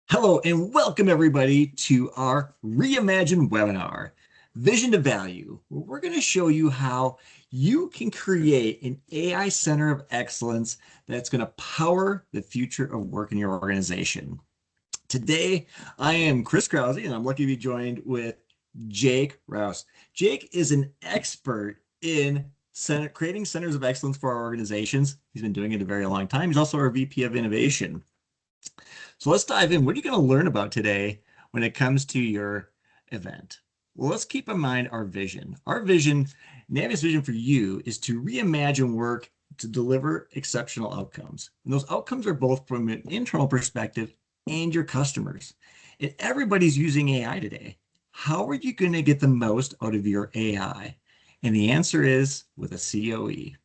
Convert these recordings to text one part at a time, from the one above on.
Hello and welcome everybody to our Reimagine webinar, Vision to Value, where we're going to show you how you can create an AI center of excellence that's going to power the future of work in your organization. Today, I am Chris Krause, and I'm lucky to be joined with Jake Rouse. Jake is an expert in creating centers of excellence for our organizations. He's been doing it a very long time. He's also our VP of Innovation. So let's dive in. What are you going to learn about today when it comes to your event? Well, let's keep in mind our vision. Our vision, Naviant's vision for you, is to reimagine work to deliver exceptional outcomes. And those outcomes are both from an internal perspective and your customers. And everybody's using AI today. How are you going to get the most out of your AI? And the answer is with a COE.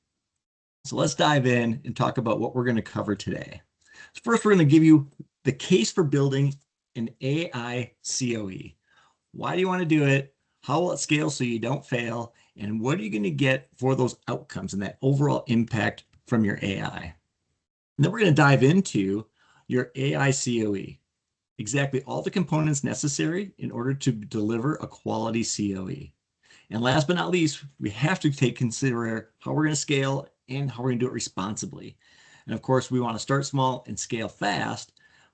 So let's dive in and talk about what we're going to cover today. So first, we're going to give you the case for building an AI COE. Why do you want to do it? How will it scale so you don't fail? And what are you going to get for those outcomes and that overall impact from your AI? And then we're going to dive into your AI COE, exactly all the components necessary in order to deliver a quality COE. And last but not least, we have to consider how we're going to scale and how we're going to do it responsibly. And of course, we want to start small and scale fast,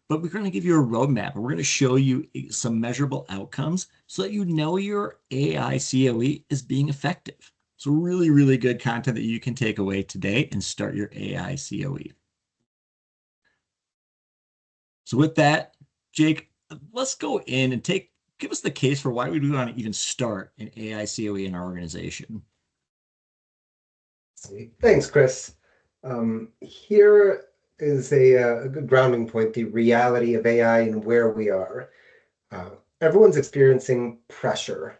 but we're going to give you a roadmap and we're going to show you some measurable outcomes so that you know your AI COE is being effective. So really, really good content that you can take away today and start your AI COE. So with that, Jake, let's go in and give us the case for why we want to even start an AI COE in our organization. Thanks, Chris. Here is a good grounding point, the reality of AI and where we are. Uh, Everyone's experiencing pressure.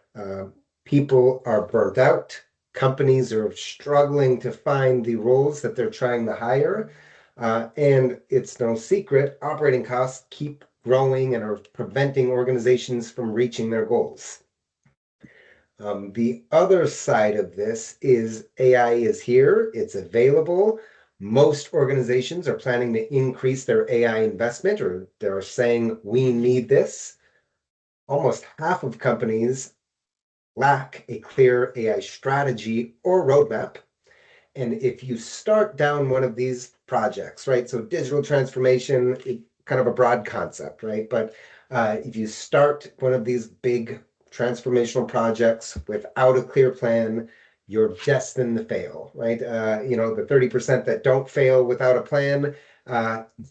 People are burnt out. Companies are struggling to find the roles that they're trying to hire. And it's no secret, operating costs keep growing and are preventing organizations from reaching their goals. The other side of this is AI is here, it's available. Most organizations are planning to increase their AI investment, or they're saying we need this. Almost half of companies lack a clear AI strategy or roadmap. And if you start down one of these projects, right? So digital transformation, kind of a broad concept, right? But if you start one of these big transformational projects without a clear plan, you're destined to fail, right? The 30% that don't fail without a plan,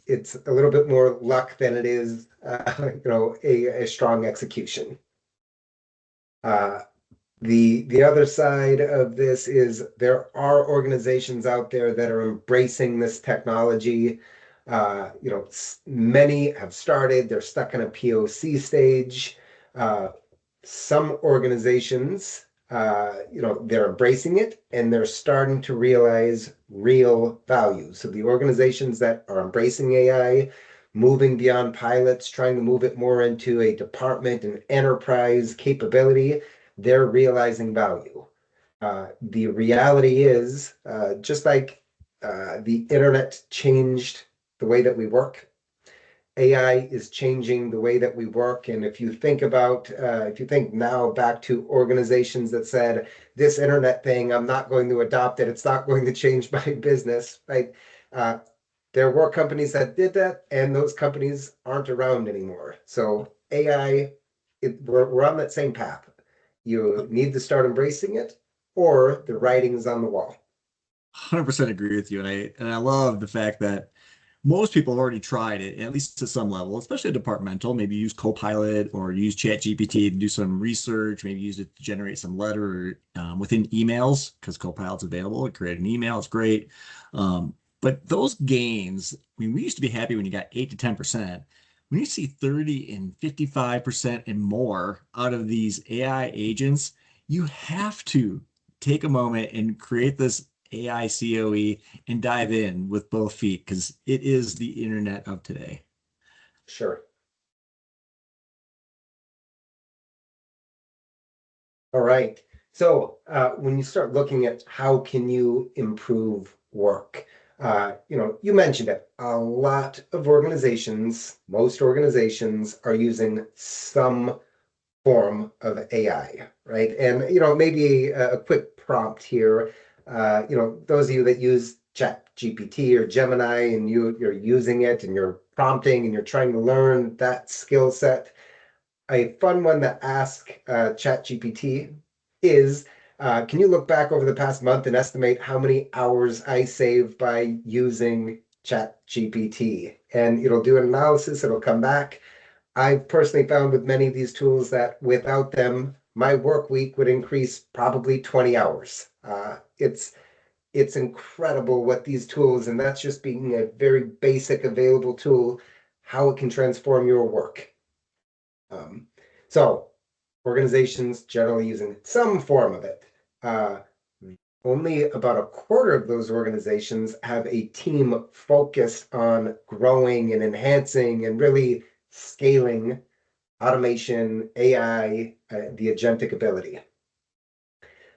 it's a little bit more luck than it is, a strong execution. The other side of this is there are organizations out there that are embracing this technology. Many have started, they're stuck in a POC stage. Some organizations, they're embracing it and they're starting to realize real value. So the organizations that are embracing AI, moving beyond pilots, trying to move it more into a department and enterprise capability, they're realizing value. The reality is, just like the internet changed the way that we work, AI is changing the way that we work. And if you think now back to organizations that said, this internet thing, I'm not going to adopt it, it's not going to change my business, right? There were companies that did that, and those companies aren't around anymore. So AI, we're on that same path. You need to start embracing it, or the writing's on the wall. 100% agree with you. And I love the fact that most people have already tried it, at least to some level, especially departmental, maybe use Copilot or use ChatGPT to do some research, maybe use it to generate some letter within emails because Copilot's available. Create an email, it's great. But those gains, I mean, we used to be happy when you got 8 to 10%. When you see 30 and 55% and more out of these AI agents, you have to take a moment and create this AI COE and dive in with both feet because it is the internet of today. Sure. All right. So when you start looking at how can you improve work, You mentioned it. A lot of organizations, most organizations are using some form of AI, right? And, maybe a quick prompt here. Those of you that use Chat GPT or Gemini and you're using it and you're prompting and you're trying to learn that skill set, a fun one to ask ChatGPT is, can you look back over the past month and estimate how many hours I saved by using ChatGPT? And it'll do an analysis, it'll come back. I've personally found with many of these tools that without them, my work week would increase probably 20 hours. It's incredible what these tools, and that's just being a very basic available tool, how it can transform your work. Um, so organizations generally using some form of it. Uh, Only about a quarter of those organizations have a team focused on growing and enhancing and really scaling automation, AI, the agentic ability.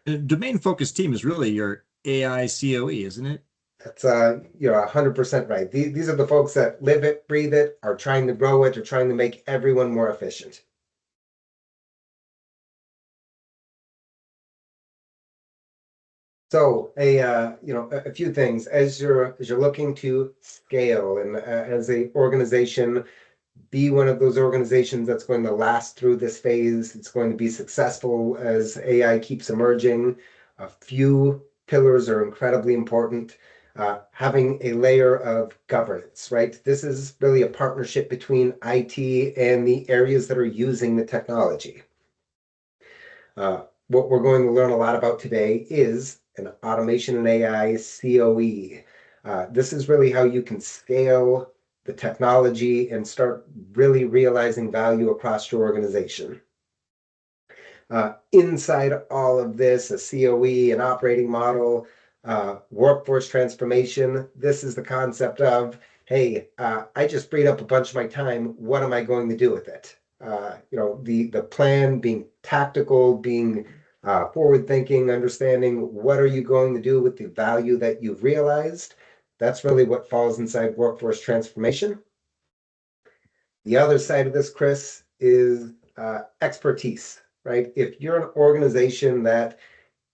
A domain focused team is really your AI COE, isn't it? That's you're 100% right. These are the folks that live it, breathe it, are trying to grow it, are trying to make everyone more efficient. So a few things as you're looking to scale and as a organization, be one of those organizations that's going to last through this phase. It's going to be successful as AI keeps emerging. A few pillars are incredibly important. Having a layer of governance, right? This is really a partnership between IT and the areas that are using the technology. What we're going to learn a lot about today is an automation and AI COE. This is really how you can scale the technology and start really realizing value across your organization. Inside all of this, a COE, an operating model, workforce transformation. This is the concept of, hey, I just freed up a bunch of my time. What am I going to do with it? The plan being tactical, being forward thinking, understanding what are you going to do with the value that you've realized. That's really what falls inside workforce transformation. The other side of this, Chris, is expertise, right? If you're an organization that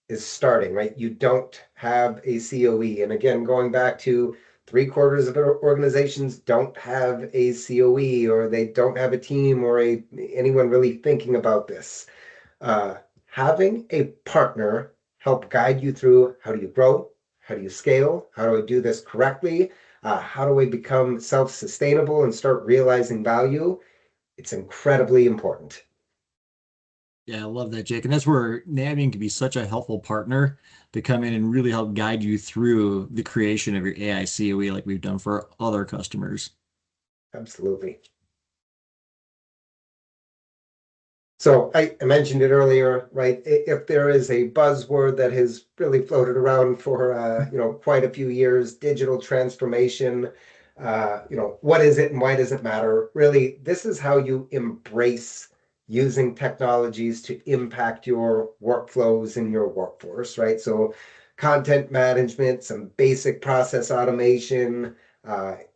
is starting, right, you don't have a COE. And again, going back to three-quarters of organizations don't have a COE or they don't have a team or anyone really thinking about this. Having a partner help guide you through how do you grow, how do you scale, how do I do this correctly, how do I become self-sustainable and start realizing value, it's incredibly important. Yeah, I love that, Jake. And that's where Naviant can be such a helpful partner to come in and really help guide you through the creation of your AI COE like we've done for other customers. Absolutely. So I mentioned it earlier, right? If there is a buzzword that has really floated around for quite a few years, digital transformation, what is it and why does it matter? Really, this is how you embrace using technologies to impact your workflows in your workforce, right? So content management, some basic process automation,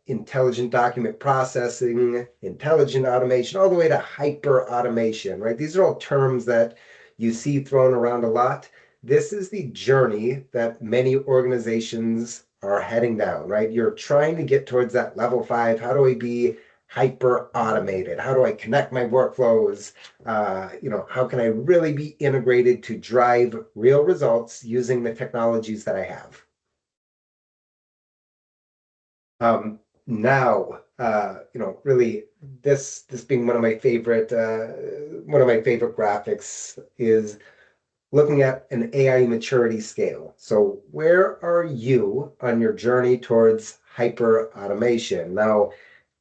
intelligent document processing, intelligent automation, all the way to hyper automation, right? These are all terms that you see thrown around a lot. This is the journey that many organizations are heading down, right? You're trying to get towards that level 5. How do I be hyper automated? How do I connect my workflows? How can I really be integrated to drive real results using the technologies that I have? Now, really, this being one of my favorite graphics is looking at an AI maturity scale. So, where are you on your journey towards hyper automation? Now,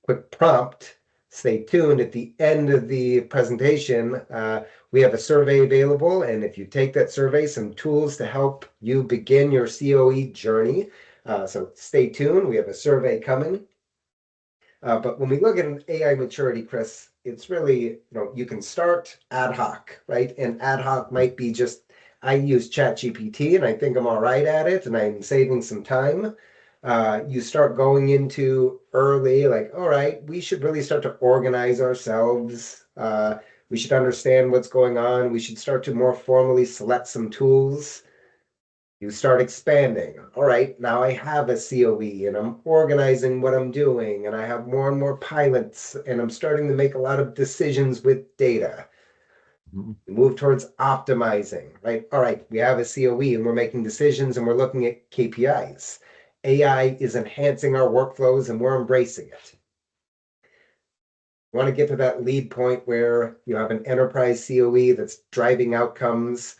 quick prompt. Stay tuned. At the end of the presentation, we have a survey available, and if you take that survey, some tools to help you begin your COE journey. So stay tuned. We have a survey coming. But when we look at an AI maturity, Chris, it's really, you can start ad hoc, right? And ad hoc might be just, I use ChatGPT and I think I'm all right at it and I'm saving some time. You start going into early, like, all right, we should really start to organize ourselves. We should understand what's going on. We should start to more formally select some tools. You start expanding. All right, now I have a COE and I'm organizing what I'm doing, and I have more and more pilots, and I'm starting to make a lot of decisions with data. Mhm. We move towards optimizing, right? All right, we have a COE and we're making decisions and we're looking at KPIs. AI is enhancing our workflows and we're embracing it. You want to get to that lead point where you have an enterprise COE that's driving outcomes.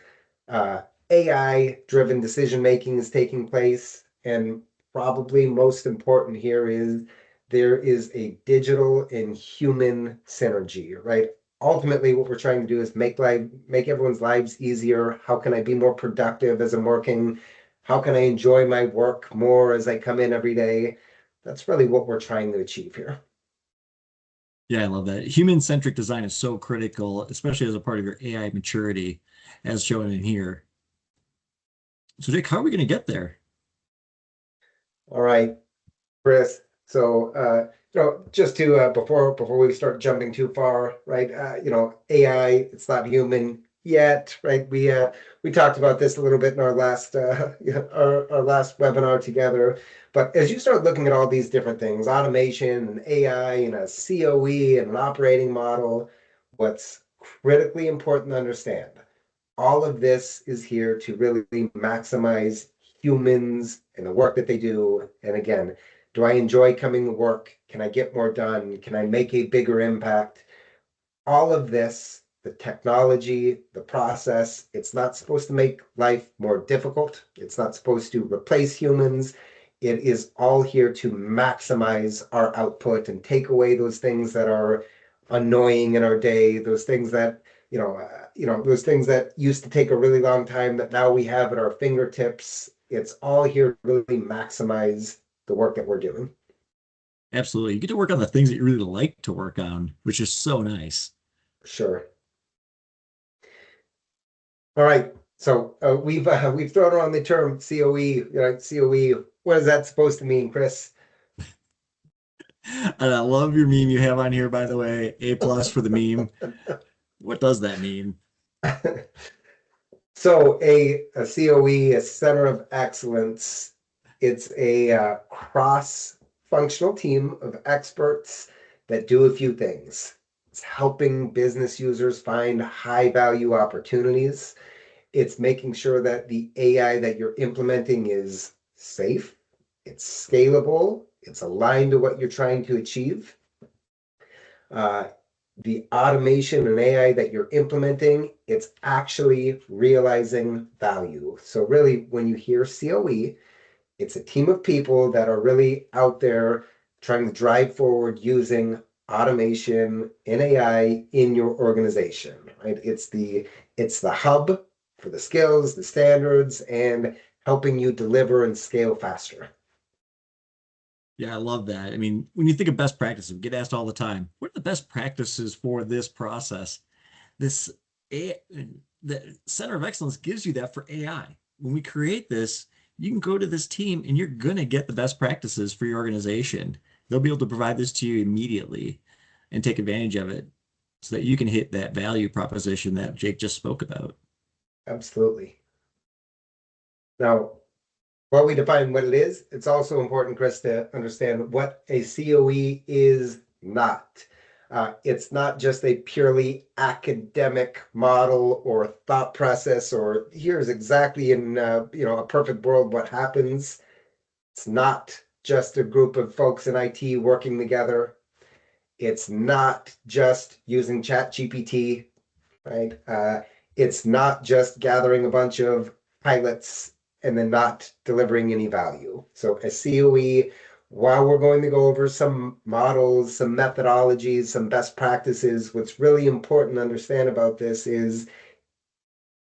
AI-driven decision making is taking place. And probably most important here is there is a digital and human synergy, right? Ultimately, what we're trying to do is make everyone's lives easier. How can I be more productive as I'm working? How can I enjoy my work more as I come in every day? That's really what we're trying to achieve here. Yeah, I love that. Human-centric design is so critical, especially as a part of your AI maturity, as shown in here. So, Jake, how are we going to get there? All right, Chris. So, just to before we start jumping too far, right? AI, it's not human yet, right? We talked about this a little bit in our last our last webinar together. But as you start looking at all these different things, automation and AI and a COE and an operating model, what's critically important to understand, all of this is here to really maximize humans and the work that they do. And again, do I enjoy coming to work? Can I get more done? Can I make a bigger impact? All of this, the technology, the process, it's not supposed to make life more difficult. It's not supposed to replace humans. It is all here to maximize our output and take away those things that are annoying in our day, those things that, those things that used to take a really long time that now we have at our fingertips. It's all here to really maximize the work that we're doing. Absolutely. You get to work on the things that you really like to work on, which is so nice. Sure. All right. So we've thrown around the term COE, right? COE. What is that supposed to mean, Chris? And I love your meme you have on here, by the way. A plus for the meme. What does that mean? So a COE, a center of excellence, it's a cross-functional team of experts that do a few things. It's helping business users find high-value opportunities. It's making sure that the AI that you're implementing is safe, it's scalable, it's aligned to what you're trying to achieve. Uh, the automation and AI that you're implementing, it's actually realizing value. So really, when you hear COE, it's a team of people that are really out there trying to drive forward using automation and AI in your organization, right? It's the hub for the skills, the standards, and helping you deliver and scale faster. Yeah, I love that. I mean, when you think of best practices, we get asked all the time, what are the best practices for this process? This A the Center of Excellence gives you that for AI. When we create this, you can go to this team and you're gonna get the best practices for your organization. They'll be able to provide this to you immediately and take advantage of it so that you can hit that value proposition that Jake just spoke about. Absolutely. Now, while we define what it is, it's also important, Chris, to understand what a COE is not. It's not just a purely academic model or thought process, or here's exactly in a perfect world what happens. It's not just a group of folks in IT working together. It's not just using Chat GPT, right? It's not just gathering a bunch of pilots and then not delivering any value. So a COE, while we're going to go over some models, some methodologies, some best practices, what's really important to understand about this is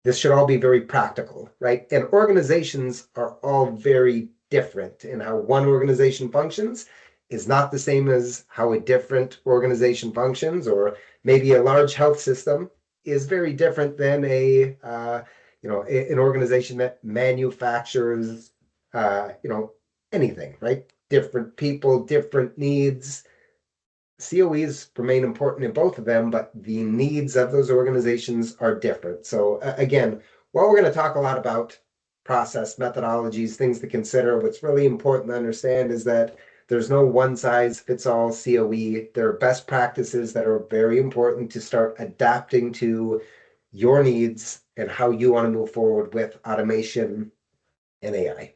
this should all be very practical, right? And organizations are all very different, and how one organization functions is not the same as how a different organization functions, or maybe a large health system is very different than an organization that manufactures, anything, right? Different people, different needs. COEs remain important in both of them, but the needs of those organizations are different. So, again, while we're going to talk a lot about process methodologies, things to consider, what's really important to understand is that there's no one size fits all COE. There are best practices that are very important to start adapting to your needs and how you want to move forward with automation and AI.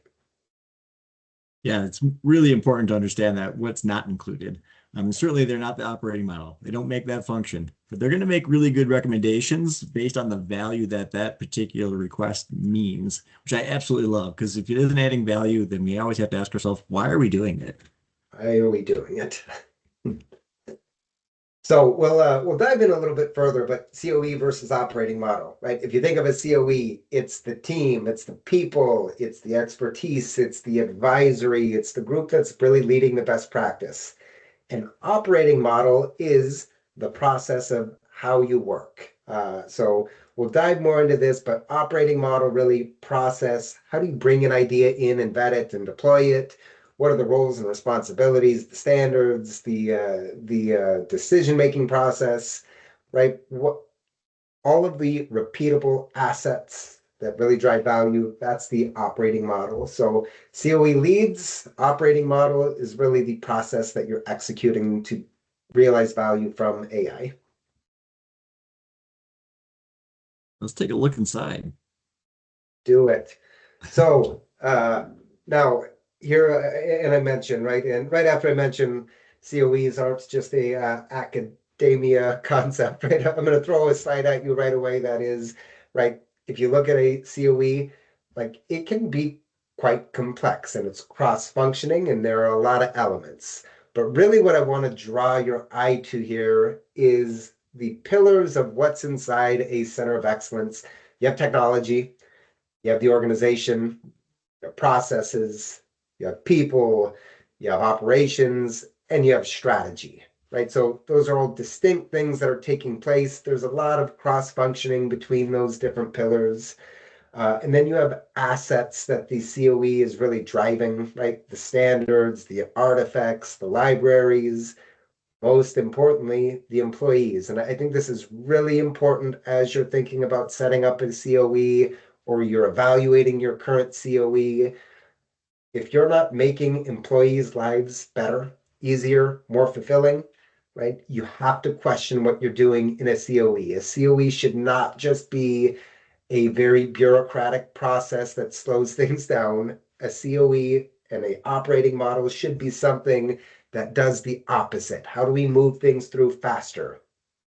Yeah, it's really important to understand that what's not included. Certainly, they're not the operating model. They don't make that function, but they're going to make really good recommendations based on the value that that particular request means, which I absolutely love. Because if it isn't adding value, then we always have to ask ourselves, why are we doing it? Why are we doing it? So we'll dive in a little bit further, but COE versus operating model, right? If you think of a COE, it's the team, it's the people, it's the expertise, it's the advisory, it's the group that's really leading the best practice. An operating model is the process of how you work. So we'll dive more into this, but operating model really process, how do you bring an idea in, embed it, and deploy it? What are the roles and responsibilities, the standards, the decision-making process, right? What all of the repeatable assets that really drive value, that's the operating model. So COE leads, operating model is really the process that you're executing to realize value from AI. Let's take a look inside. Do it. So now here, and I mentioned, right, and right after I mentioned COEs aren't just a academia concept, right? I'm going to throw a slide at you right away. That is, right, if you look at a COE, like it can be quite complex and it's cross-functioning and there are a lot of elements. But really what I want to draw your eye to here is the pillars of what's inside a center of excellence. You have technology, you have the organization, you have processes, you have people, you have operations, and you have strategy, right? So those are all distinct things that are taking place. There's a lot of cross functioning between those different pillars. And then you have assets that the COE is really driving, right? The standards, the artifacts, the libraries, most importantly, the employees. And I think this is really important as you're thinking about setting up a COE or you're evaluating your current COE. If you're not making employees' lives better, easier, more fulfilling, right, you have to question what you're doing in a COE. A COE should not just be a very bureaucratic process that slows things down. A COE and a operating model should be something that does the opposite. How do we move things through faster?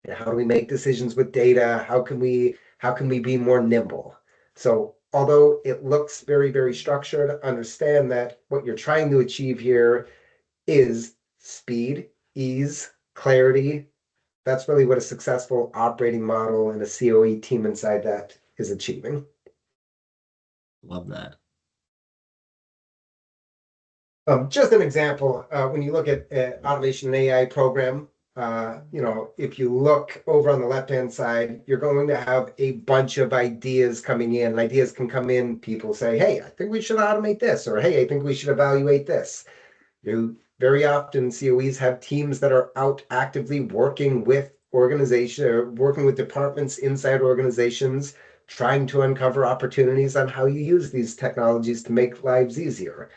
And how do we make decisions with data? How can we be more nimble? So although it looks very, very structured, understand that what you're trying to achieve here is speed, ease, clarity. That's really what a successful operating model and a COE team inside that is achieving. Love that. Just an example, when you look at automation and AI program, if you look over on the left-hand side, you're going to have a bunch of ideas coming in. Ideas can come in, people say, hey, I think we should automate this, or hey, I think we should evaluate this. You very often COEs have teams that are out actively working with organization or working with departments inside organizations, trying to uncover opportunities on how you use these technologies to make lives easier.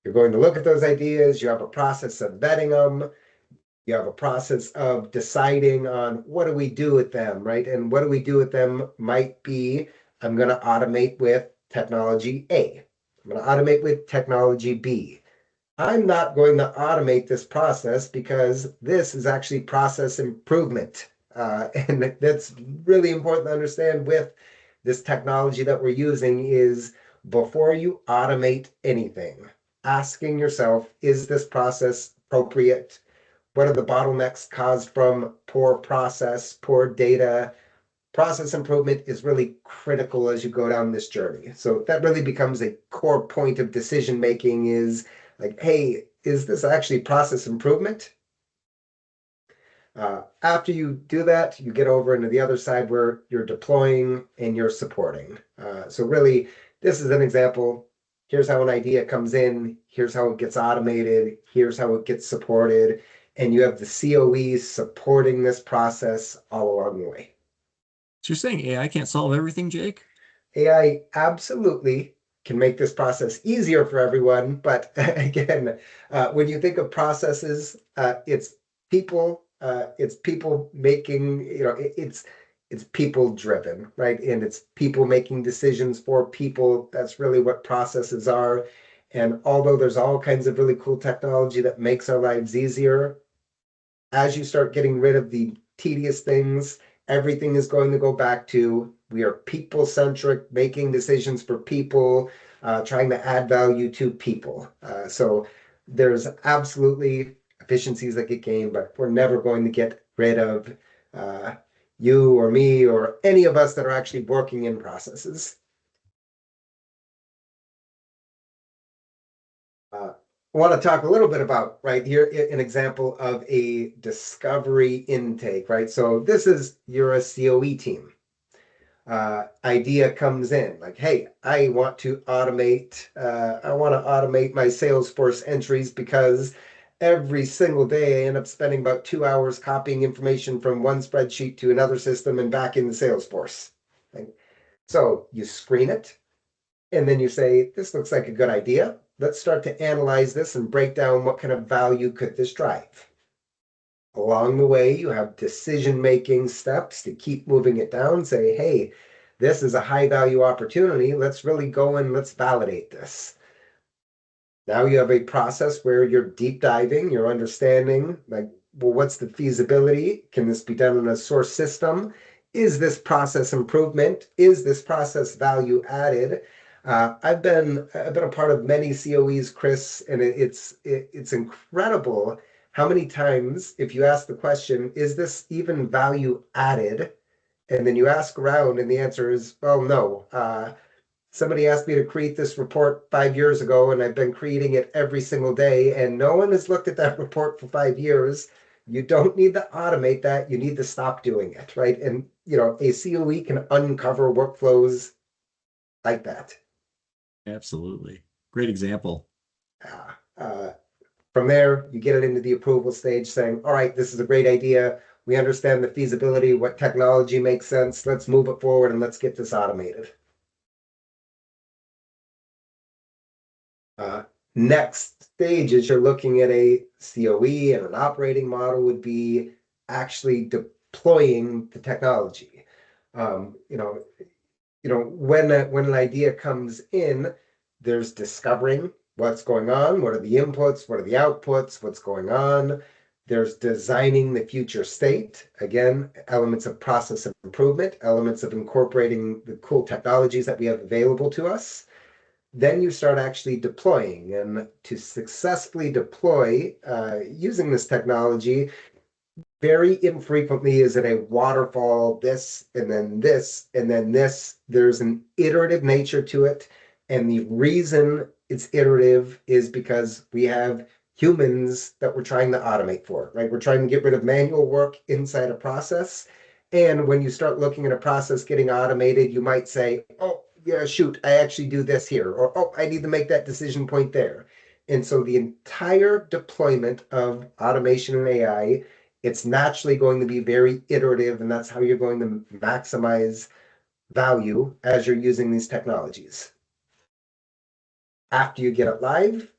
You're going to look at those ideas, you have a process of vetting them, you have a process of deciding on what do we do with them, right? And what do we do with them might be, I'm going to automate with technology A. I'm going to automate with technology B. I'm not going to automate this process because this is actually process improvement. And that's really important to understand with this technology that we're using is before you automate anything, asking yourself, is this process appropriate? What are the bottlenecks caused from poor process, poor data? Process improvement is really critical as you go down this journey. So that really becomes a core point of decision making is like, hey, is this actually process improvement? After you do that, you get over into the other side where you're deploying and you're supporting. So really, this is an example. here's how an idea comes in, here's how it gets automated, here's how it gets supported, and you have the COEs supporting this process all along the way. So you're saying AI can't solve everything, Jake? AI absolutely can make this process easier for everyone, but again, when you think of processes, it's people making, it's people driven, right? And it's people making decisions for people. That's really what processes are. And although there's all kinds of really cool technology that makes our lives easier, as you start getting rid of the tedious things, everything is going to go back to we are people centric, making decisions for people, trying to add value to people. So there's absolutely efficiencies that get gained, but we're never going to get rid of uh, you or me or any of us that are actually working in processes. I want to talk a little bit about right here an example of a discovery intake, right? So this is you're a COE team. Idea comes in like, hey, I want to automate. I want to automate my Salesforce entries because every single day I end up spending about 2 hours copying information from one spreadsheet to another system and back in the Salesforce. Right? So you screen it and then you say, this looks like a good idea. Let's start to analyze this and break down what kind of value could this drive. Along the way, you have decision-making steps to keep moving it down. Say, hey, this is a high value opportunity. Let's really go and let's validate this. Now you have a process where you're deep diving, you're understanding, like, well, what's the feasibility? Can this be done in a source system? Is this process improvement? Is this process value added? I've been a part of many COEs, Chris, and it's incredible how many times if you ask the question, is this even value added? And then you ask around, and the answer is, well, no. Somebody asked me to create this report 5 years ago, and I've been creating it every single day, and no one has looked at that report for 5 years. You don't need to automate that. You need to stop doing it, right? And a COE can uncover workflows like that. Absolutely. Great example. Uh, uh, from there, you get it into the approval stage saying, all right, this is a great idea. We understand the feasibility, what technology makes sense. Let's move it forward and let's get this automated. Uh, Next stage is you're looking at a COE and an operating model would be actually deploying the technology. Um, you know, when an idea comes in, there's discovering what's going on, what are the inputs, what are the outputs, what's going on. There's designing the future state. Again, elements of process improvement, elements of incorporating the cool technologies that we have available to us. Then you start actually deploying. And to successfully deploy using this technology, very infrequently is it a waterfall, this, and then this, and then this. There's an iterative nature to it. And the reason it's iterative is because we have humans that we're trying to automate for, right? We're trying to get rid of manual work inside a process. And when you start looking at a process getting automated, you might say, oh, yeah, shoot, I actually do this here, or oh, I need to make that decision point there. And so the entire deployment of automation and AI, it's naturally going to be very iterative, and that's how you're going to maximize value as you're using these technologies. After you get it live,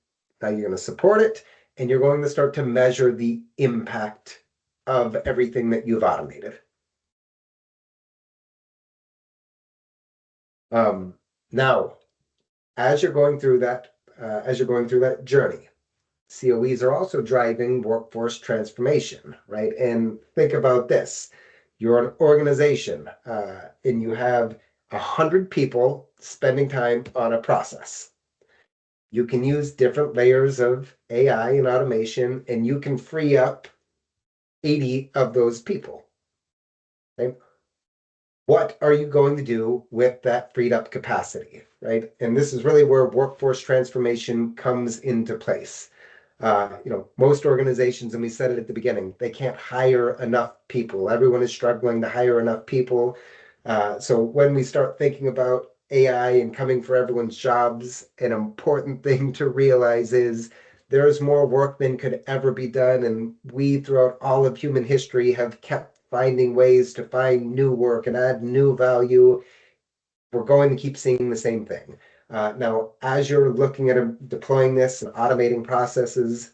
now you're going to support it, and you're going to start to measure the impact of everything that you've automated. Now, as you're going through that journey, COEs are also driving workforce transformation, right? And think about this. You're an organization and you have 100 people spending time on a process. You can use different layers of AI and automation, and you can free up 80 of those people. Okay? What are you going to do with that freed up capacity, right? And this is really where workforce transformation comes into place. Most organizations, and we said it at the beginning, they can't hire enough people. Everyone is struggling to hire enough people. So when we start thinking about AI and coming for everyone's jobs, an important thing to realize is there's more work than could ever be done. And we, throughout all of human history, have kept finding ways to find new work and add new value. We're going to keep seeing the same thing. Now, as you're looking at deploying this and automating processes,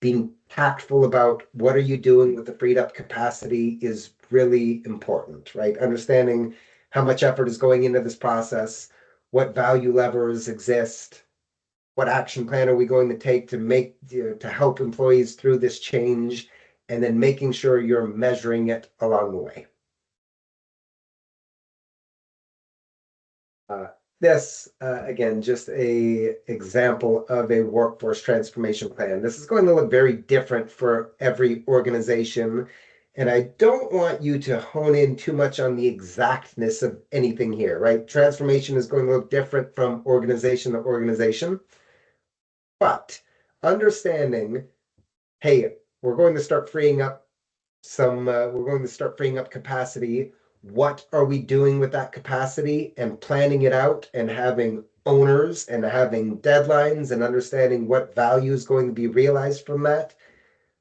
being tactful about what are you doing with the freed up capacity is really important, right? Understanding how much effort is going into this process, what value levers exist, what action plan are we going to take to to help employees through this change, and then making sure you're measuring it along the way. Uh, this, again, just a example of a workforce transformation plan. This is going to look very different for every organization. And I don't want you to hone in too much on the exactness of anything here, right? Transformation is going to look different from organization to organization. But understanding, hey, we're going to start freeing up we're going to start freeing up capacity. What are we doing with that capacity and planning it out and having owners and having deadlines and understanding what value is going to be realized from that?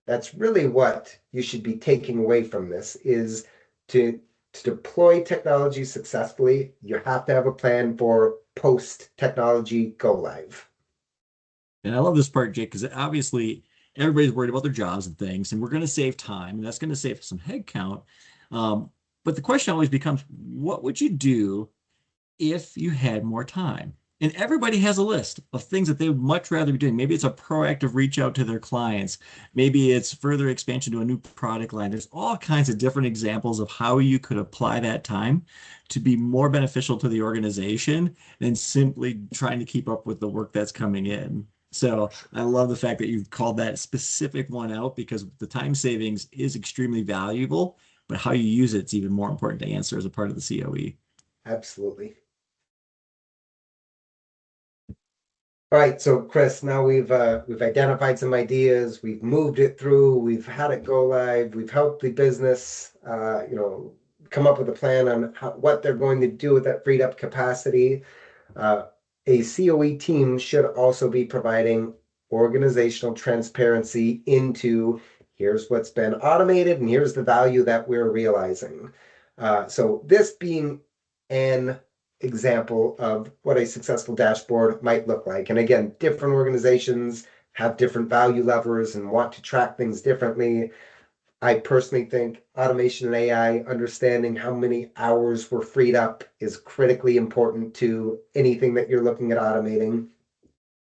That's really what you should be taking away from this is to deploy technology successfully, you have to have a plan for post technology go live. And I love this part, Jake, because obviously everybody's worried about their jobs and things, and we're going to save time, and that's going to save some headcount. But the question always becomes, what would you do if you had more time? And everybody has a list of things that they would much rather be doing. Maybe it's a proactive reach out to their clients. Maybe it's further expansion to a new product line. There's all kinds of different examples of how you could apply that time to be more beneficial to the organization than simply trying to keep up with the work that's coming in. So I love the fact that you've called that specific one out because the time savings is extremely valuable, but how you use it's even more important to answer as a part of the COE. Absolutely. All right, so Chris, now we've identified some ideas, we've moved it through, we've had it go live, we've helped the business, come up with a plan on what they're going to do with that freed up capacity. Uh, a COE team should also be providing organizational transparency into here's what's been automated and here's the value that we're realizing. So this being an example of what a successful dashboard might look like. And again, different organizations have different value levers and want to track things differently. I personally think automation and AI, understanding how many hours were freed up is critically important to anything that you're looking at automating.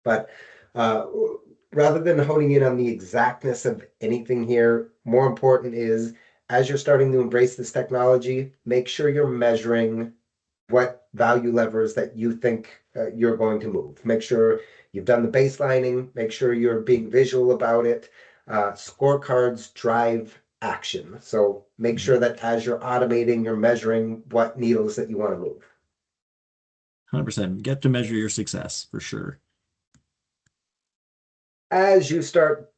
But uh, rather than honing in on the exactness of anything here, more important is as you're starting to embrace this technology, make sure you're measuring what value levers that you think you're going to move. Make sure you've done the baselining, make sure you're being visual about it. Scorecards drive action. So make sure that as you're automating, you're measuring what needles that you want to move. 100%. Get to measure your success for sure. As you start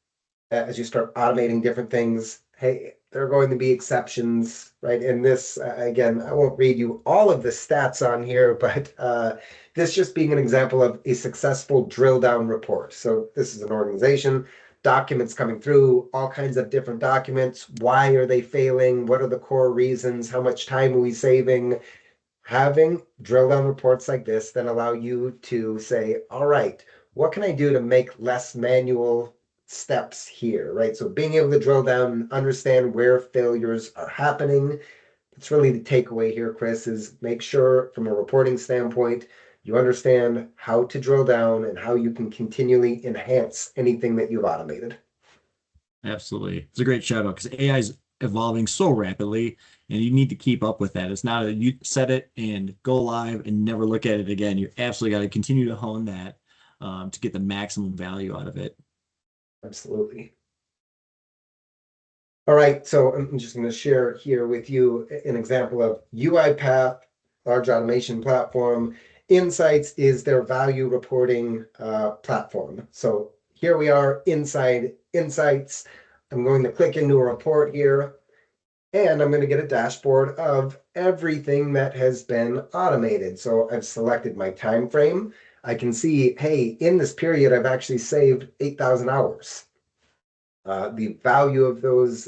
automating different things, hey, there are going to be exceptions, right? And this, again, I won't read you all of the stats on here, but this just being an example of a successful drill down report. So this is an organization, documents coming through, all kinds of different documents. Why are they failing? What are the core reasons? How much time are we saving? Having drill down reports like this then allow you to say, all right, what can I do to make less manual steps here, right? So being able to drill down and understand where failures are happening. That's really the takeaway here, Chris, is make sure from a reporting standpoint, you understand how to drill down and how you can continually enhance anything that you've automated. Absolutely. It's a great shout out because AI is evolving so rapidly and you need to keep up with that. It's not a you set it and go live and never look at it again. You absolutely got to continue to hone that to get the maximum value out of it. Absolutely. All right, so I'm just going to share here with you an example of UiPath, large automation platform. Insights is their value reporting platform. So here we are inside Insights. I'm going to click into a report here. And I'm going to get a dashboard of everything that has been automated. So I've selected my time frame. I can see, hey, in this period, I've actually saved 8,000 hours. The value of those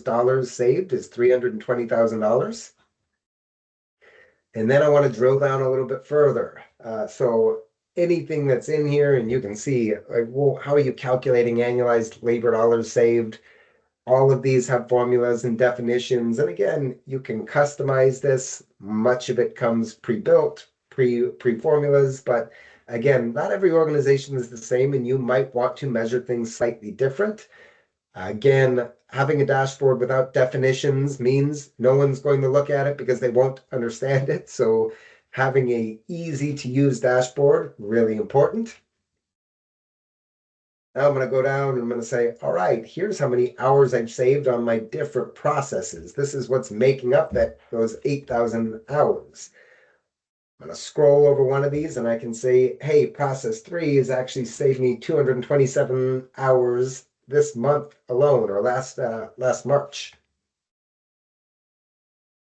dollars saved is $320,000. And then I want to drill down a little bit further. So anything that's in here, and you can see, like, well, how are you calculating annualized labor dollars saved? All of these have formulas and definitions. And again, you can customize this. Much of it comes pre-built, pre-formulas, but again, not every organization is the same, and you might want to measure things slightly different. Again, having a dashboard without definitions means no one's going to look at it because they won't understand it. So having a easy to use dashboard, really important. Now I'm going to go down and I'm going to say, all right, here's how many hours I've saved on my different processes. This is what's making up those 8,000 hours. I'm going to scroll over one of these and I can say, hey, process 3 has actually saved me 227 hours this month alone, or last March.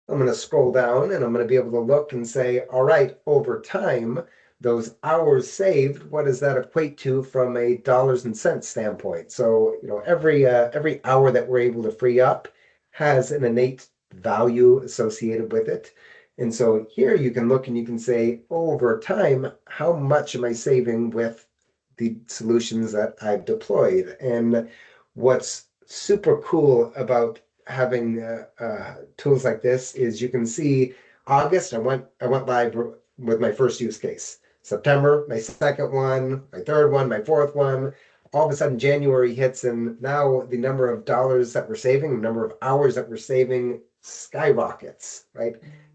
I'm going to scroll down and I'm going to be able to look and say, all right, over time, those hours saved, what does that equate to from a dollars and cents standpoint? So, every hour that we're able to free up has an innate value associated with it. And so here you can look and you can say, over time, how much am I saving with the solutions that I've deployed? And what's super cool about having tools like this is you can see August, I went live with my first use case. September, my second one, my third one, my fourth one. All of a sudden, January hits, and now the number of dollars that we're saving, the number of hours that we're saving skyrockets, right?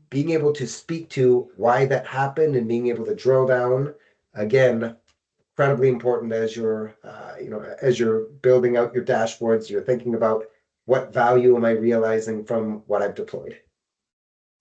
Being able to speak to why that happened and being able to drill down, again, incredibly important as you're building out your dashboards. You're thinking about what value am I realizing from what I've deployed.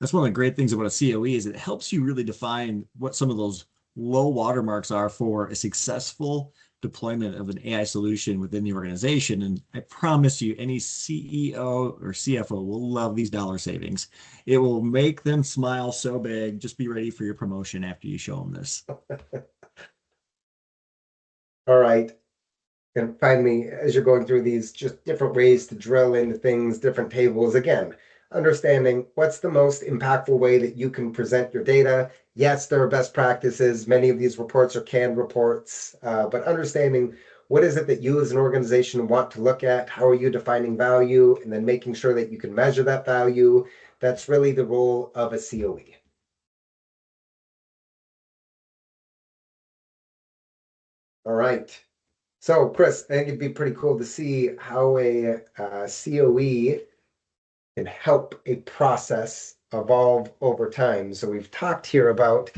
That's one of the great things about a COE is it helps you really define what some of those low watermarks are for a successful deployment of an AI solution within the organization. And I promise you, any CEO or CFO will love these dollar savings. It will make them smile so big. Just be ready for your promotion after you show them this. All right. And finally, as you're going through these, just different ways to drill into things, different tables, again, understanding what's the most impactful way that you can present your data. Yes, there are best practices. Many of these reports are canned reports, but understanding what is it that you as an organization want to look at? How are you defining value? And then making sure that you can measure that value. That's really the role of a COE. All right. So, Chris, I think it'd be pretty cool to see how a COE can help a process evolve over time. So we've talked here about,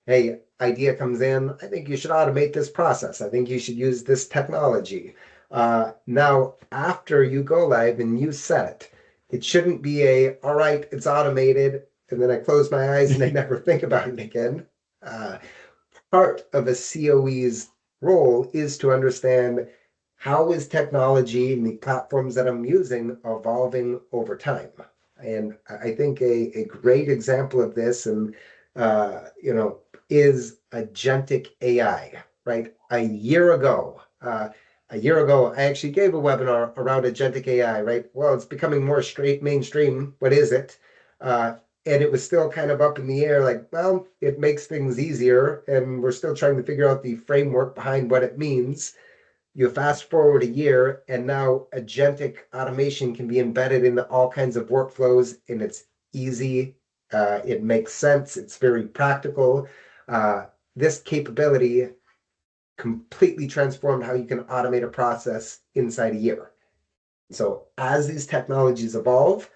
hey, idea comes in. I think you should automate this process. I think you should use this technology. Now, after you go live and you set it, it shouldn't be all right, it's automated, and then I close my eyes and I never think about it again. Uh, Part of a COE's role is to understand how is technology and the platforms that I'm using evolving over time. And I think a great example of this and is agentic AI, right? A year ago, I actually gave a webinar around agentic AI, right? Well, it's becoming more straight mainstream. What is it? Uh, and it was still kind of up in the air, like, well, it makes things easier, and we're still trying to figure out the framework behind what it means. You fast forward a year, and now agentic automation can be embedded into all kinds of workflows, and it's easy. It makes sense. It's very practical. This capability completely transformed how you can automate a process inside a year. So as these technologies evolve,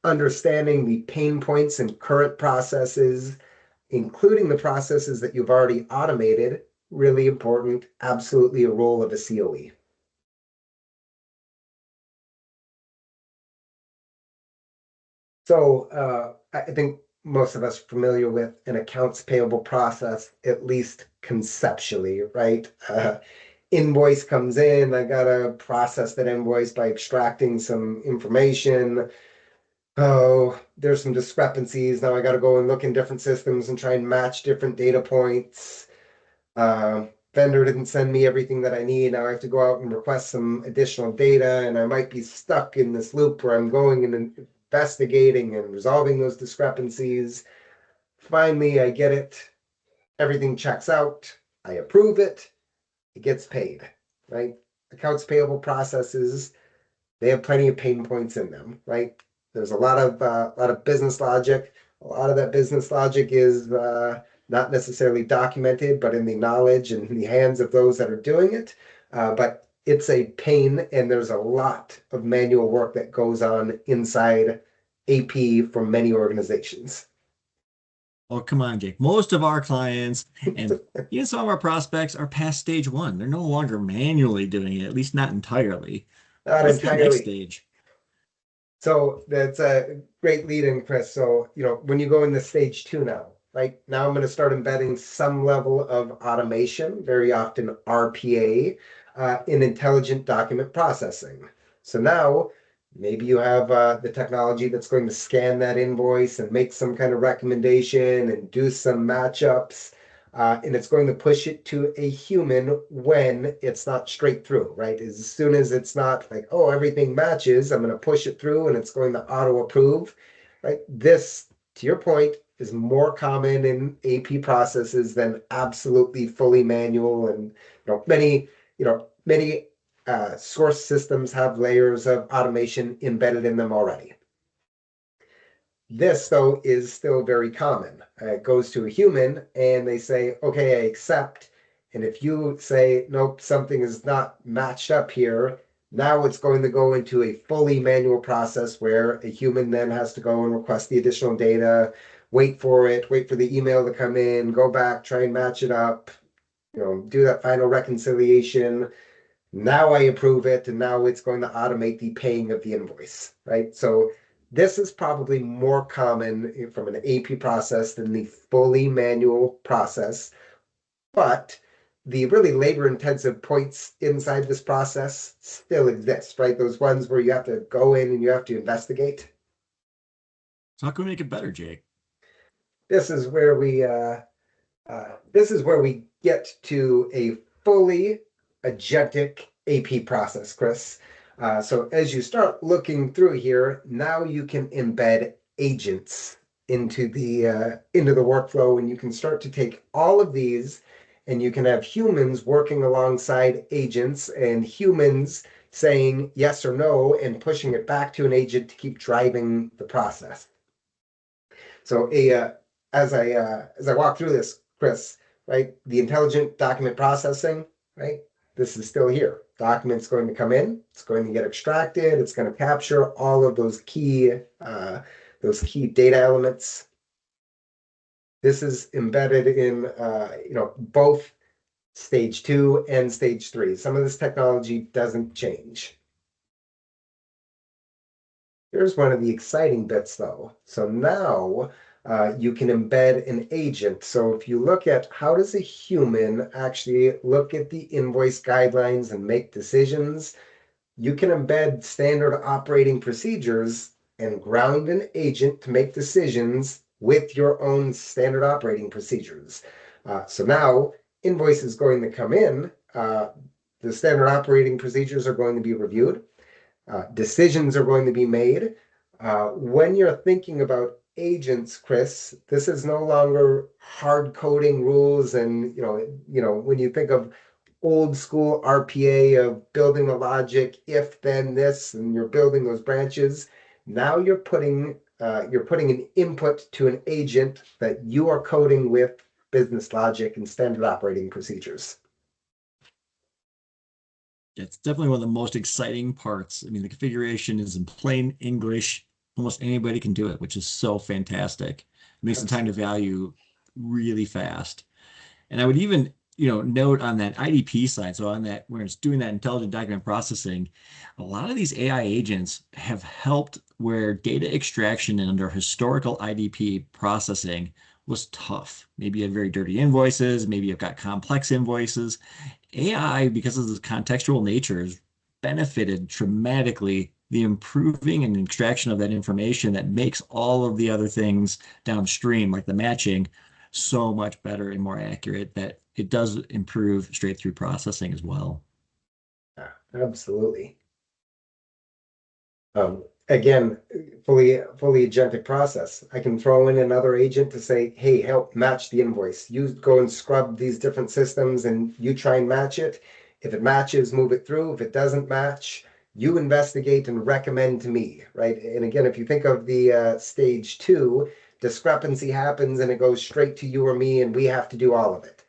understanding the pain points in current processes, including the processes that you've already automated, really important, absolutely a role of a COE. So I think most of us are familiar with an accounts payable process, at least conceptually, right? invoice comes in, I gotta process that invoice by extracting some information. Oh, there's some discrepancies. Now I gotta go and look in different systems and try and match different data points. Vendor didn't send me everything that I need. Now I have to go out and request some additional data, and I might be stuck in this loop where I'm going and investigating and resolving those discrepancies. Finally, I get it. Everything checks out. I approve it. It gets paid, right? Accounts payable processes, they have plenty of pain points in them, right? There's a lot of business logic. A lot of that business logic is not necessarily documented, but in the knowledge and in the hands of those that are doing it. But it's a pain, and there's a lot of manual work that goes on inside AP for many organizations. Oh, come on, Jake. Most of our clients and even some of our prospects are past stage one. They're no longer manually doing it, at least not entirely. Not What's the next entirely. stage? So that's a great lead in, Chris. So, when you go into stage two now, right now, I'm going to start embedding some level of automation, very often RPA, in intelligent document processing. So now maybe you have the technology that's going to scan that invoice and make some kind of recommendation and do some matchups. And it's going to push it to a human when it's not straight through, right? As soon as it's not like, oh, everything matches, I'm going to push it through and it's going to auto approve, right? This, to your point, is more common in AP processes than absolutely fully manual. And many source systems have layers of automation embedded in them already. This, though, is still very common. It goes to a human and they say, okay, I accept. And if you say, nope, something is not matched up here, now it's going to go into a fully manual process where a human then has to go and request the additional data, wait for it, wait for the email to come in, go back, try and match it up, do that final reconciliation. Now I approve it, and now it's going to automate the paying of the invoice, right? So this is probably more common from an AP process than the fully manual process, but the really labor intensive points inside this process still exist, right? Those ones where you have to go in and you have to investigate. So how can we make it better, Jake? This is where we get to a fully agentic AP process, Chris. So as you start looking through here, now you can embed agents into the workflow, and you can start to take all of these, and you can have humans working alongside agents, and humans saying yes or no, and pushing it back to an agent to keep driving the process. So as I walk through this, Chris, right, the intelligent document processing, right, this is still here. Document's going to come in, it's going to get extracted, it's going to capture all of those key data elements. This is embedded in both stage two and stage three. Some of this technology doesn't change. Here's one of the exciting bits, though. So now you can embed an agent. So if you look at how does a human actually look at the invoice guidelines and make decisions, you can embed standard operating procedures and ground an agent to make decisions with your own standard operating procedures. So now invoice is going to come in. The standard operating procedures are going to be reviewed. Decisions are going to be made. When you're thinking about agents, Chris, this is no longer hard coding rules, and when you think of old school RPA of building the logic, if then this, and you're building those branches. Now you're putting an input to an agent that you are coding with business logic and standard operating procedures. It's definitely one of the most exciting parts. I mean, the configuration is in plain English. Almost anybody can do it, which is so fantastic. It makes the time to Absolutely. value really fast. And I would even, note on that IDP side, so on that where it's doing that intelligent document processing, a lot of these AI agents have helped where data extraction and under historical IDP processing was tough. Maybe you had very dirty invoices, maybe you've got complex invoices. AI, because of the contextual nature, has benefited dramatically the improving and extraction of that information that makes all of the other things downstream, like the matching, so much better and more accurate that it does improve straight through processing as well. Yeah, absolutely. Again, fully agentic process. I can throw in another agent to say, hey, help match the invoice. You go and scrub these different systems and you try and match it. If it matches, move it through. If it doesn't match, you investigate and recommend to me, right? And again, if you think of the stage two, discrepancy happens and it goes straight to you or me, and we have to do all of it.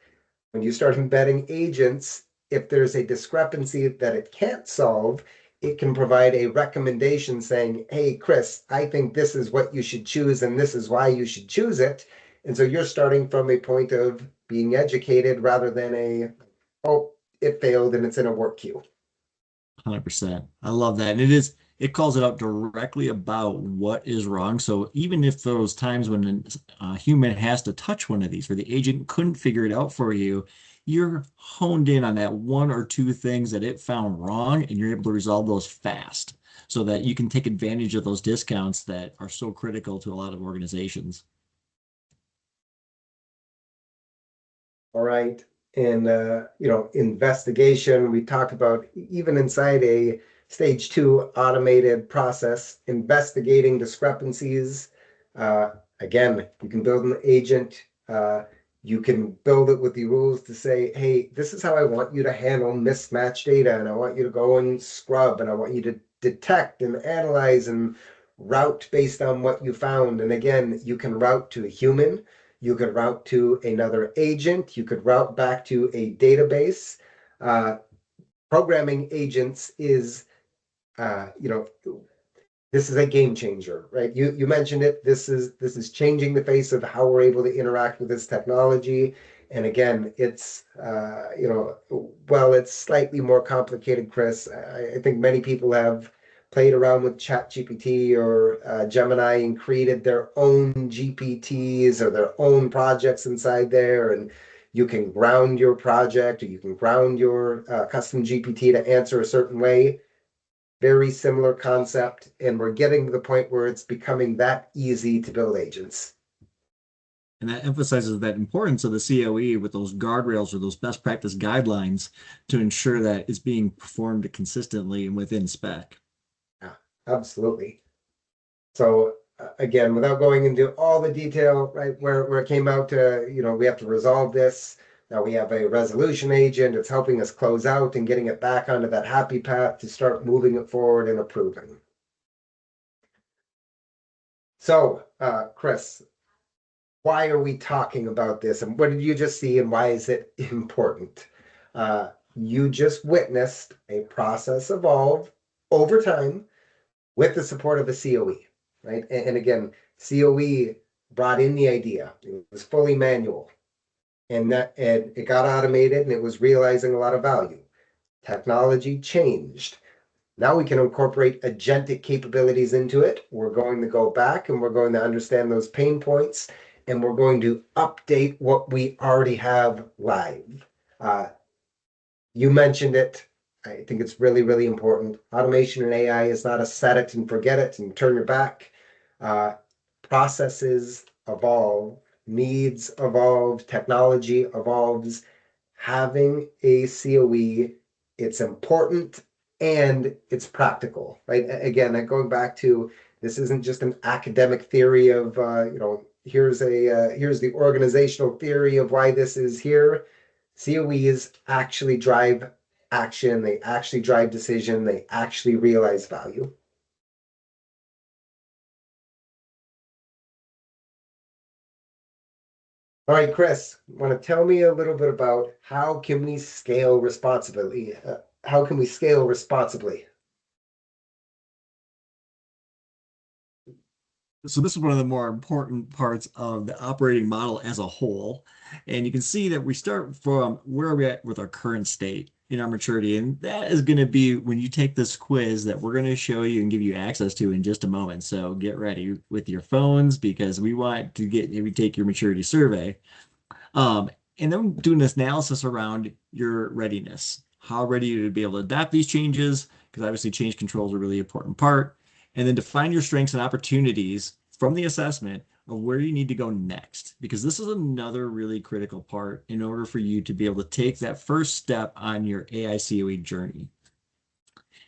When you start embedding agents, if there's a discrepancy that it can't solve, it can provide a recommendation saying, hey, Chris, I think this is what you should choose and this is why you should choose it. And so you're starting from a point of being educated rather than oh, it failed and it's in a work queue. 100%. I love that. And it calls it out directly about what is wrong. So even if those times when a human has to touch one of these, where the agent couldn't figure it out for you, you're honed in on that one or two things that it found wrong, and you're able to resolve those fast so that you can take advantage of those discounts that are so critical to a lot of organizations. All right. And investigation, we talked about even inside a stage two automated process, investigating discrepancies. Uh, Again, you can build an agent. You can build it with the rules to say, hey, this is how I want you to handle mismatched data, and I want you to go and scrub, and I want you to detect and analyze and route based on what you found. And again, you can route to a human, you could route to another agent. You could route back to a database. Uh, Programming agents is, uh, you know, this is a game changer, right? You mentioned it. This is changing the face of how we're able to interact with this technology. And again, it's well, it's slightly more complicated, Chris. I think many people have played around with ChatGPT or Gemini and created their own GPTs or their own projects inside there, and you can ground your project or you can ground your custom GPT to answer a certain way. Very similar concept, and we're getting to the point where it's becoming that easy to build agents. And that emphasizes that importance of the COE with those guardrails or those best practice guidelines to ensure that it's being performed consistently and within spec. Yeah, absolutely. So again, without going into all the detail, right, where it came out to, we have to resolve this. Now we have a resolution agent. It's helping us close out and getting it back onto that happy path to start moving it forward and approving. So, Chris, why are we talking about this? And what did you just see and why is it important? You just witnessed a process evolve over time with the support of a COE, right? And again, COE brought in the idea. It was fully manual, and it got automated, and it was realizing a lot of value. Technology changed. Now we can incorporate agentic capabilities into it. We're going to go back and we're going to understand those pain points, and we're going to update what we already have live. Uh, you mentioned it. I think it's really, really important. Automation and AI is not a set it and forget it and turn your back. Uh, Processes evolve, needs evolve, technology evolves. Having a COE, it's important and it's practical, right? Again, going back to this isn't just an academic theory of, here's the organizational theory of why this is here. COEs actually drive action, they actually drive decision, they actually realize value. All right, Chris, want to tell me a little bit about how can we scale responsibly? How can we scale responsibly? So this is one of the more important parts of the operating model as a whole. And you can see that we start from where are we at with our current state. in our maturity. And that is going to be when you take this quiz that we're going to show you and give you access to in just a moment. So get ready with your phones because we want to get we take your maturity survey. Um, and then doing this analysis around your readiness. How ready you to be able to adapt these changes, because obviously change control is a really important part. And then define your strengths and opportunities from the assessment of where you need to go next, because this is another really critical part in order for you to be able to take that first step on your AI COE journey.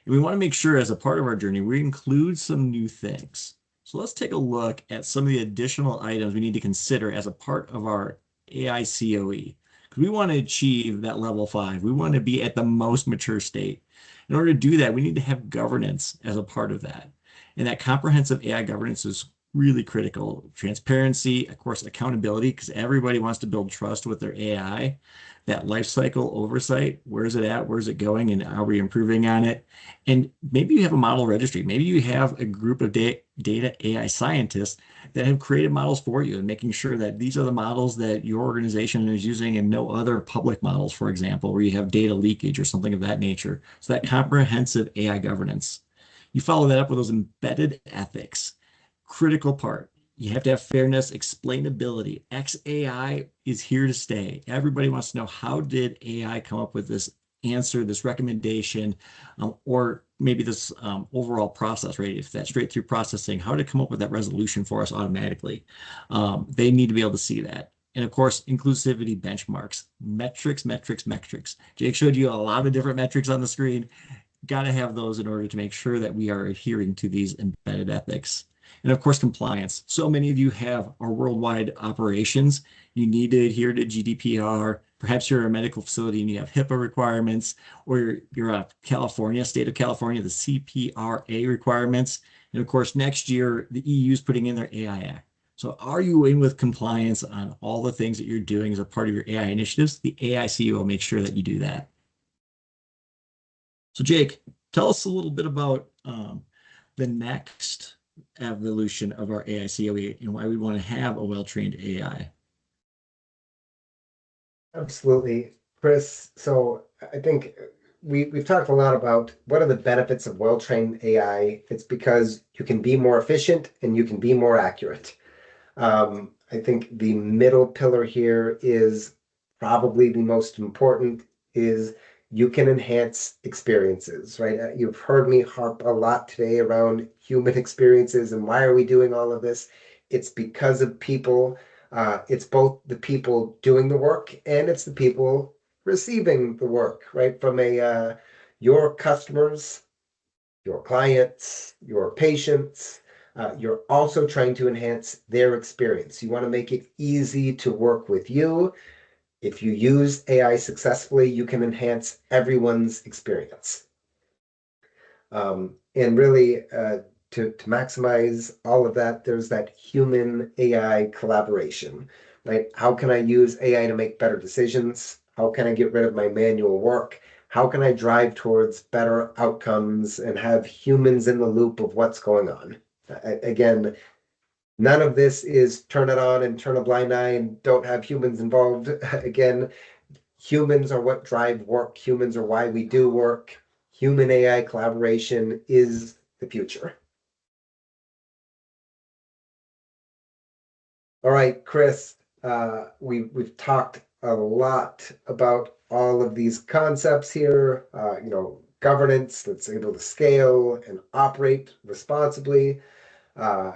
And we want to make sure as a part of our journey, we include some new things. So let's take a look at some of the additional items we need to consider as a part of our AI COE. Because we want to achieve that level 5. We want to be at the most mature state. In order to do that, we need to have governance as a part of that. And that comprehensive AI governance is really critical. Transparency, of course, accountability, because everybody wants to build trust with their AI. That life cycle oversight, where is it at? Where's it going? And are we improving on it? And maybe you have a model registry. Maybe you have a group of data AI scientists that have created models for you and making sure that these are the models that your organization is using and no other public models, for example, where you have data leakage or something of that nature. So that comprehensive AI governance. You follow that up with those embedded ethics, critical part. You have to have fairness, explainability. XAI is here to stay. Everybody wants to know, how did AI come up with this answer, this recommendation, or maybe this overall process, right? If that straight through processing, how to come up with that resolution for us automatically. They need to be able to see that. And of course, inclusivity benchmarks, metrics, metrics, metrics. Jake showed you a lot of different metrics on the screen. Got to have those in order to make sure that we are adhering to these embedded ethics. And of course, compliance. So many of you have our worldwide operations. You need to adhere to GDPR. Perhaps you're a medical facility and you have HIPAA requirements, or you're a California, state of California, the CPRA requirements. And of course, next year, the EU is putting in their AI Act. So are you in with compliance on all the things that you're doing as a part of your AI initiatives? The AI CEO will make sure that you do that. So Jake, tell us a little bit about the next evolution of our AI COE and why we want to have a well-trained AI. Absolutely, Chris. So I think we've talked a lot about what are the benefits of well-trained AI. It's because you can be more efficient and you can be more accurate. I think the middle pillar here is probably the most important, is you can enhance experiences, right? You've heard me harp a lot today around human experiences and why are we doing all of this? It's because of people. It's both the people doing the work and it's the people receiving the work, right? From your customers, your clients, your patients. You're also trying to enhance their experience. You want to make it easy to work with you. If you use AI successfully, you can enhance everyone's experience. And really, to maximize all of that, there's that human AI collaboration, right? How can I use AI to make better decisions? How can I get rid of my manual work? How can I drive towards better outcomes and have humans in the loop of what's going on? Again, none of this is turn it on and turn a blind eye and don't have humans involved. Again, humans are what drive work. Humans are why we do work. Human AI collaboration is the future. All right, Chris, we've talked a lot about all of these concepts here. Governance that's able to scale and operate responsibly. Uh,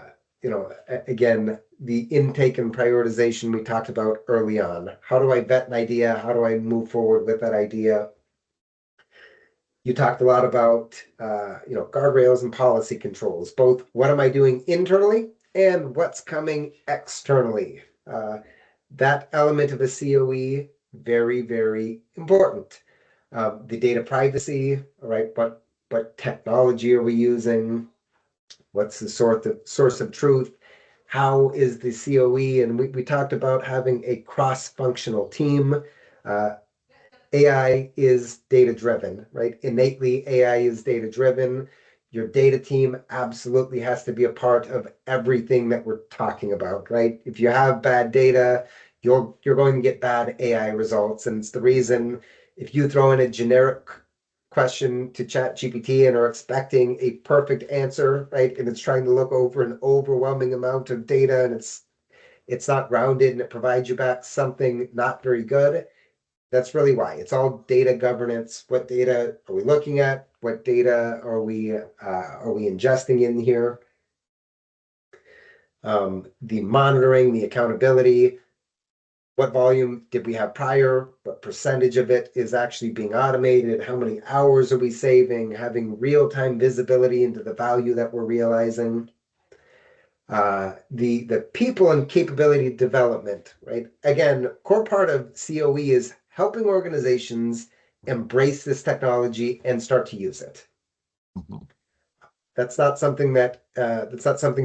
Again, the intake and prioritization we talked about early on. How do I vet an idea? How do I move forward with that idea? You talked a lot about guardrails and policy controls, both what am I doing internally and what's coming externally. That element of a COE, very, very important. The data privacy, all right, what technology are we using? What's the source of truth? How is the COE? And we talked about having a cross-functional team. Uh, AI is data driven, right? Innately, AI is data driven. Your data team absolutely has to be a part of everything that we're talking about, right? If you have bad data, you're going to get bad AI results. And it's the reason If you throw in a generic question to chat GPT and are expecting a perfect answer, right? And it's trying to look over an overwhelming amount of data and it's not grounded and it provides you back something not very good. That's really why. It's all data governance. What data are we looking at? What data are we ingesting in here? The monitoring, the accountability, what volume did we have prior? What percentage of it is actually being automated? How many hours are we saving? Having real-time visibility into the value that we're realizing. The people and capability development, right? Again, core part of COE is helping organizations embrace this technology and start to use it. Mhm. That's not something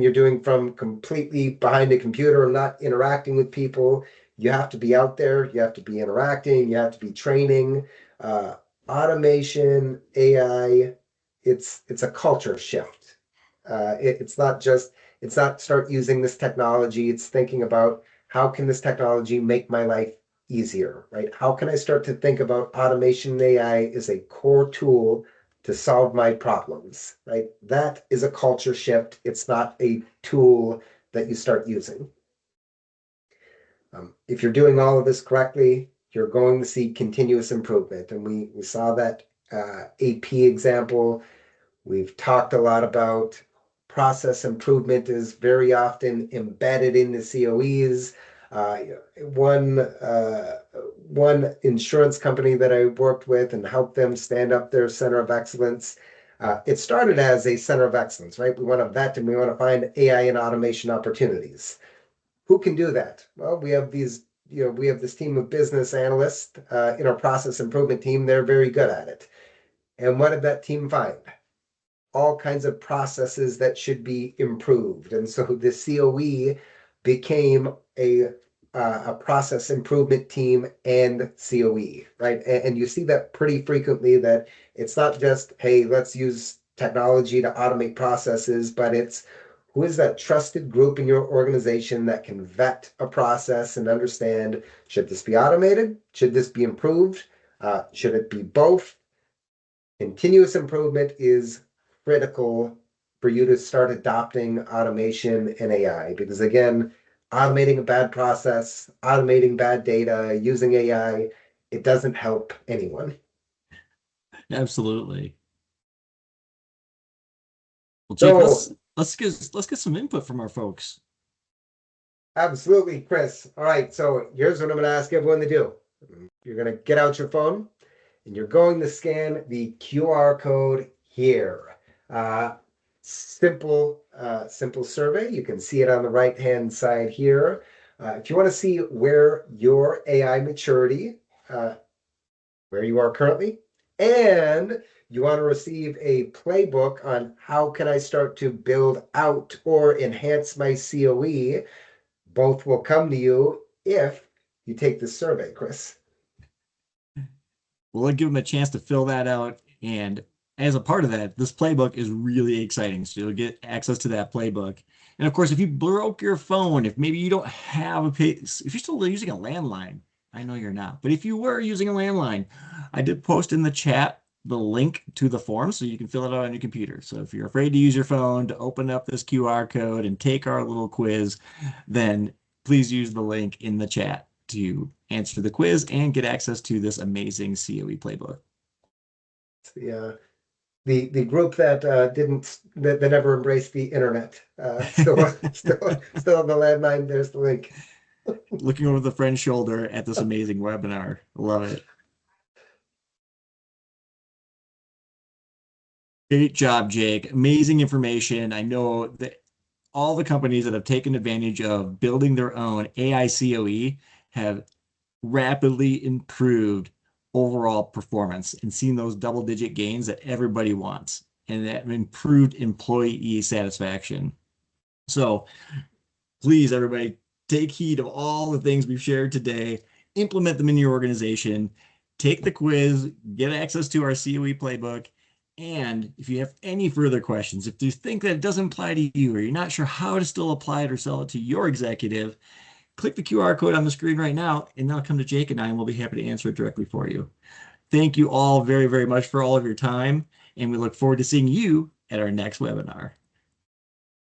you're doing from completely behind a computer and not interacting with people. You have to be out there, you have to be interacting, you have to be training. Uh, Automation, AI, it's a culture shift. It's not start using this technology, it's thinking about how can this technology make my life easier, right? How can I start to think about automation and AI as a core tool to solve my problems, right? That is a culture shift. It's not a tool that you start using. If you're doing all of this correctly, you're going to see continuous improvement. And we saw that AP example. We've talked a lot about process improvement is very often embedded in the COEs. Uh, one one insurance company that I worked with and helped them stand up their center of excellence. It started as a center of excellence, right? We want to vet and we want to find AI and automation opportunities. Who can do that? Well, we have this team of business analysts in our process improvement team. They're very good at it. And what did that team find? All kinds of processes that should be improved. And so the COE became a process improvement team and COE, right? And you see that pretty frequently that it's not just, hey, let's use technology to automate processes, but it's who is that trusted group in your organization that can vet a process and understand, should this be automated? Should this be improved? Should it be both? Continuous improvement is critical for you to start adopting automation and AI because, again, automating a bad process, automating bad data, using AI, it doesn't help anyone. Absolutely. Well, Jake, So, let's get some input from our folks. absolutely, Chris. All right, so here's what I'm going to ask everyone to do. You're going to get out your phone and you're going to scan the QR code here. Uh, simple survey. You can see it on the right-hand side here. If you want to see where your AI maturity, uh, where you are currently, and you want to receive a playbook on how can I start to build out or enhance my COE, both will come to you if you take this survey, Chris. We'll give them a chance to fill that out. And as a part of that, this playbook is really exciting. So you'll get access to that playbook. And of course, if you broke your phone, if maybe you don't have a if you're still using a landline, I know you're not, but if you were using a landline, I did post in the chat the link to the form so you can fill it out on your computer. So if you're afraid to use your phone to open up this QR code and take our little quiz, then please use the link in the chat to answer the quiz and get access to this amazing COE playbook. The the group that didn't that never embraced the internet. Still on the landline. There's the link. Looking over the friend's shoulder at this amazing webinar. Love it. Great job, Jake. Amazing information. I know that all the companies that have taken advantage of building their own AI COE have rapidly improved overall performance and seen those double-digit gains that everybody wants and that improved employee satisfaction. So please, everybody, take heed of all the things we've shared today, implement them in your organization, take the quiz, get access to our COE playbook. And if you have any further questions, if you think that it doesn't apply to you or you're not sure how to still apply it or sell it to your executive, click the QR code on the screen right now, and they'll come to Jake and I, and we'll be happy to answer it directly for you. Thank you all very, very much for all of your time, and we look forward to seeing you at our next webinar.